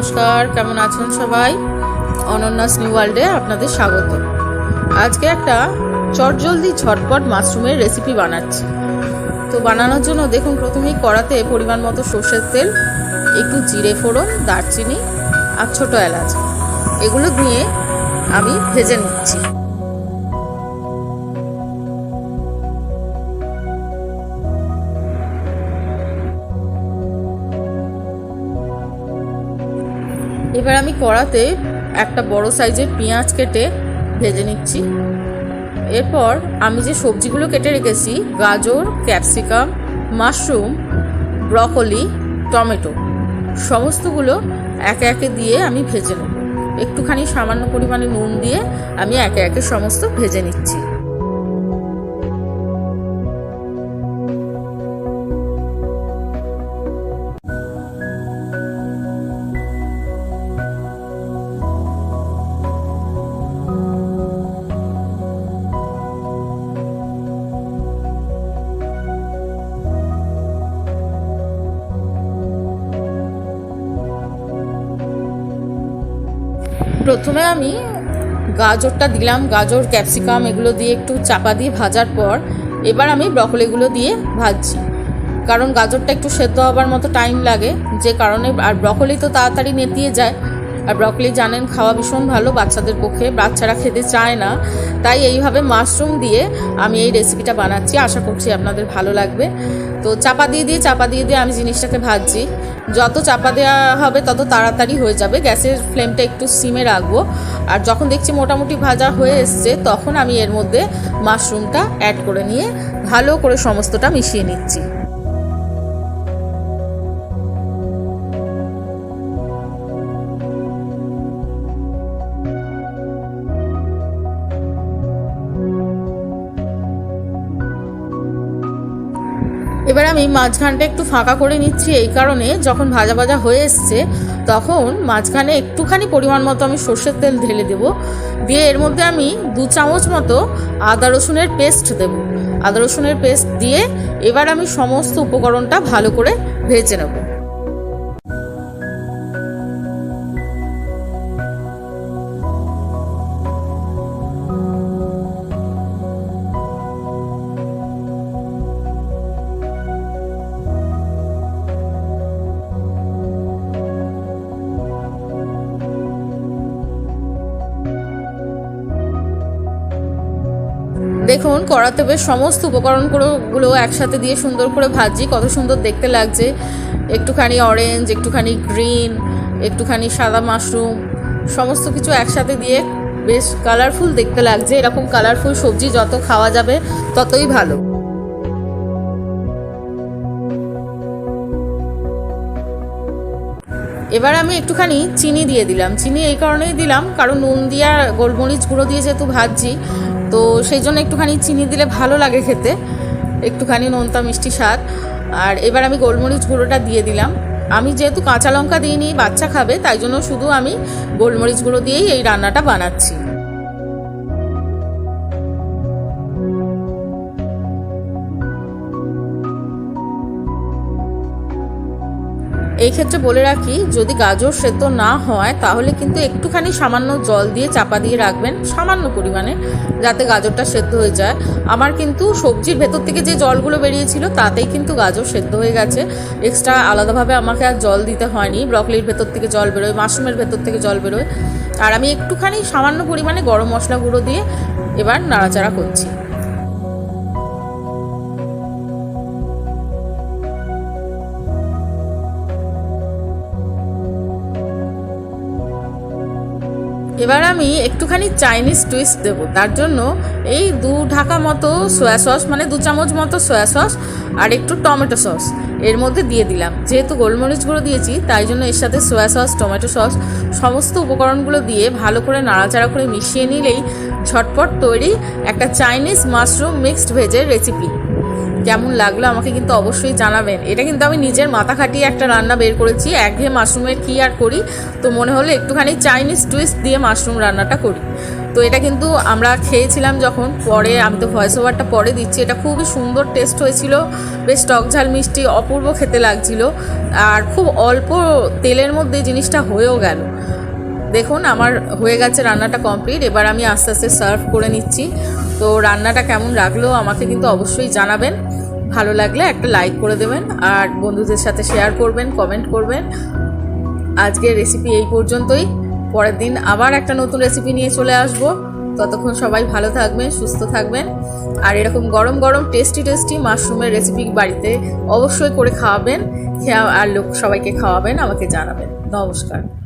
নমস্কার, কেমন আছেন সবাই? অনন্যাস নিউ ওয়ার্ল্ডে আপনাদের স্বাগত। আজকে একটা চটজলদি ঝটপট মাশরুমের রেসিপি বানাচ্ছি। তো বানানোর জন্য দেখুন, প্রথমেই কড়াতে পরিমাণ মতো সর্ষের তেল, একটু জিরে ফোড়ন, দারচিনি আর ছোটো এলাচ এগুলো দিয়ে আমি ভেজে নিচ্ছি। এবার আমি কড়াতে একটা বড় সাইজের পেঁয়াজ কেটে ভেজে নিচ্ছি। এরপর আমি যে সবজিগুলো কেটে রেখেছি, গাজর, ক্যাপসিকাম, মাশরুম, ব্রকলি, টমেটো, সমস্তগুলো একে একে দিয়ে আমি ভেজে নেব। একটুখানি সামান্য পরিমাণে নুন দিয়ে আমি একে একে সমস্ত ভেজে নিচ্ছি। প্রথমে আমি গাজরটা দিলাম, গাজর ক্যাপসিকাম এগুলো দিয়ে একটু চাপা দিয়ে ভাজার পর এবার আমি ব্রকলিগুলো দিয়ে ভাজছি, কারণ গাজরটা একটু সেদ্ধ হবার মতো টাইম লাগে, যে কারণে। আর ব্রকলি তো তাড়াতাড়ি নেতিয়ে যায়, আর ব্রকলি জানেন খাওয়া ভীষণ ভালো বাচ্চাদের পক্ষে, বাচ্চারা খেতে চায় না। তাই এইভাবে মাশরুম দিয়ে আমি এই রেসিপিটা বানাচ্ছি, আশা করছি আপনাদের ভালো লাগবে। তো চাপা দিয়ে আমি জিনিসটাকে ভাজছি। যত চাপা দেওয়া হবে তত তাড়াতাড়ি হয়ে যাবে। গ্যাসের ফ্লেমটা একটু সিমে রাখবো। আর যখন দেখছি মোটামুটি ভাজা হয়ে এসছে, তখন আমি এর মধ্যে মাশরুমটা অ্যাড করে নিয়ে ভালো করে সমস্তটা মিশিয়ে নিচ্ছি। এবার আমি মাঝখানটা একটু ফাঁকা করে নিচ্ছি, এই কারণে যখন ভাজা ভাজা হয়ে এসছে তখন মাঝখানে একটুখানি পরিমাণ মতো আমি সর্ষের তেল ঢেলে দেব। দিয়ে এর মধ্যে আমি 2 চামচ মতো আদা রসুনের পেস্ট দেব। আদা রসুনের পেস্ট দিয়ে এবার আমি সমস্ত উপকরণটা ভালো করে ভেজে নেব। দেখুন, কড়াতে বেশ সমস্ত উপকরণগুলো একসাথে দিয়ে সুন্দর করে ভাজি, কত সুন্দর দেখতে লাগছে। একটুখানি অরেঞ্জ, একটুখানি গ্রিন, একটুখানি সাদা মাশরুম, সমস্ত কিছু একসাথে দিয়ে বেশ কালারফুল দেখতে লাগছে। এরকম কালারফুল সবজি যত খাওয়া যাবে ততই ভালো। এবার আমি একটুখানি চিনি দিয়ে দিলাম। চিনি এই কারণেই দিলাম, কারণ নুন দিয়ে আর গোলমরিচ গুঁড়ো দিয়ে যেহেতু ভাজছি, তো সেই জন্য একটুখানি চিনি দিলে ভালো লাগে খেতে, একটুখানি নোনতা মিষ্টি স্বাদ। আর এবার আমি গোলমরিচ গুঁড়োটা দিয়ে দিলাম। আমি যেহেতু কাঁচা লঙ্কা দিইনি, বাচ্চা খাবে, তাই জন্য শুধু আমি গোলমরিচ গুঁড়ো দিয়েই এই রান্নাটা বানাচ্ছি। এই ক্ষেত্রে বলে রাখি, যদি গাজর সেদ্ধ না হয় তাহলে কিন্তু একটুখানি সামান্য জল দিয়ে চাপা দিয়ে রাখবেন, সামান্য পরিমাণে, যাতে গাজরটা সেদ্ধ হয়ে যায়। আমার কিন্তু সবজির ভেতর থেকে যে জলগুলো বেরিয়েছিল তাতেই কিন্তু গাজর সেদ্ধ হয়ে গেছে। এক্সট্রা আলাদাভাবে আমাকে আর জল দিতে হয়নি। ব্রকলির ভেতর থেকে জল বেরোয়, মাশরুমের ভেতর থেকে জল বেরোয়। আর আমি একটুখানি সামান্য পরিমাণে গরম মশলা গুঁড়ো দিয়ে এবার নাড়াচাড়া করছি। এবার আমি একটুখানি চাইনিজ টুইস্ট দেবো, তার জন্য এই 2 ঢাকা মতো সয়া সস, মানে 2 চামচ মতো সয়া সস আর একটু টমেটো সস এর মধ্যে দিয়ে দিলাম। যেহেতু গোলমরিচ গুঁড়ো দিয়েছি, তাই জন্য এর সাথে সয়া সস, টমেটো সস, সমস্ত উপকরণগুলো দিয়ে ভালো করে নাড়াচাড়া করে মিশিয়ে নিলেই ঝটপট তৈরি একটা চাইনিজ মাশরুম মিক্সড ভেজের রেসিপি। কেমন লাগলো আমাকে কিন্তু অবশ্যই জানাবেন। এটা কিন্তু আমি নিজের মাথা খাটিয়ে একটা রান্না বের করেছি। একঘেয়ে মাশরুমের কী আর করি, তো মনে হলো একটুখানি চাইনিজ টুইস্ট দিয়ে মাশরুম রান্নাটা করি। তো এটা কিন্তু আমরা খেয়েছিলাম যখন, পরে আমি তো ভয়েস ওভারটা পরে দিচ্ছি, এটা খুবই সুন্দর টেস্ট হয়েছিল, বেশ টক ঝাল মিষ্টি অপূর্ব খেতে লাগছিল, আর খুব অল্প তেলের মধ্যে জিনিসটা হয়েও গেল। দেখুন আমার হয়ে গেছে রান্নাটা কমপ্লিট। এবার আমি আস্তে আস্তে সার্ভ করে নিচ্ছি। তো রান্নাটা কেমন লাগলো আমাকে কিন্তু অবশ্যই জানাবেন। ভালো লাগলে একটা লাইক করে দেবেন, আর বন্ধুদের সাথে শেয়ার করবেন, কমেন্ট করবেন। আজকের রেসিপি এই পর্যন্তই। পরের দিন আবার একটা নতুন রেসিপি নিয়ে চলে আসব। ততক্ষণ সবাই ভালো থাকবেন, সুস্থ থাকবেন, আর এরকম গরম গরম টেস্টি মাশরুমের রেসিপি বাড়িতে অবশ্যই করে খাওয়াবেন, আর সবাইকে খাওয়াবেন, আমাকে জানাবেন। নমস্কার।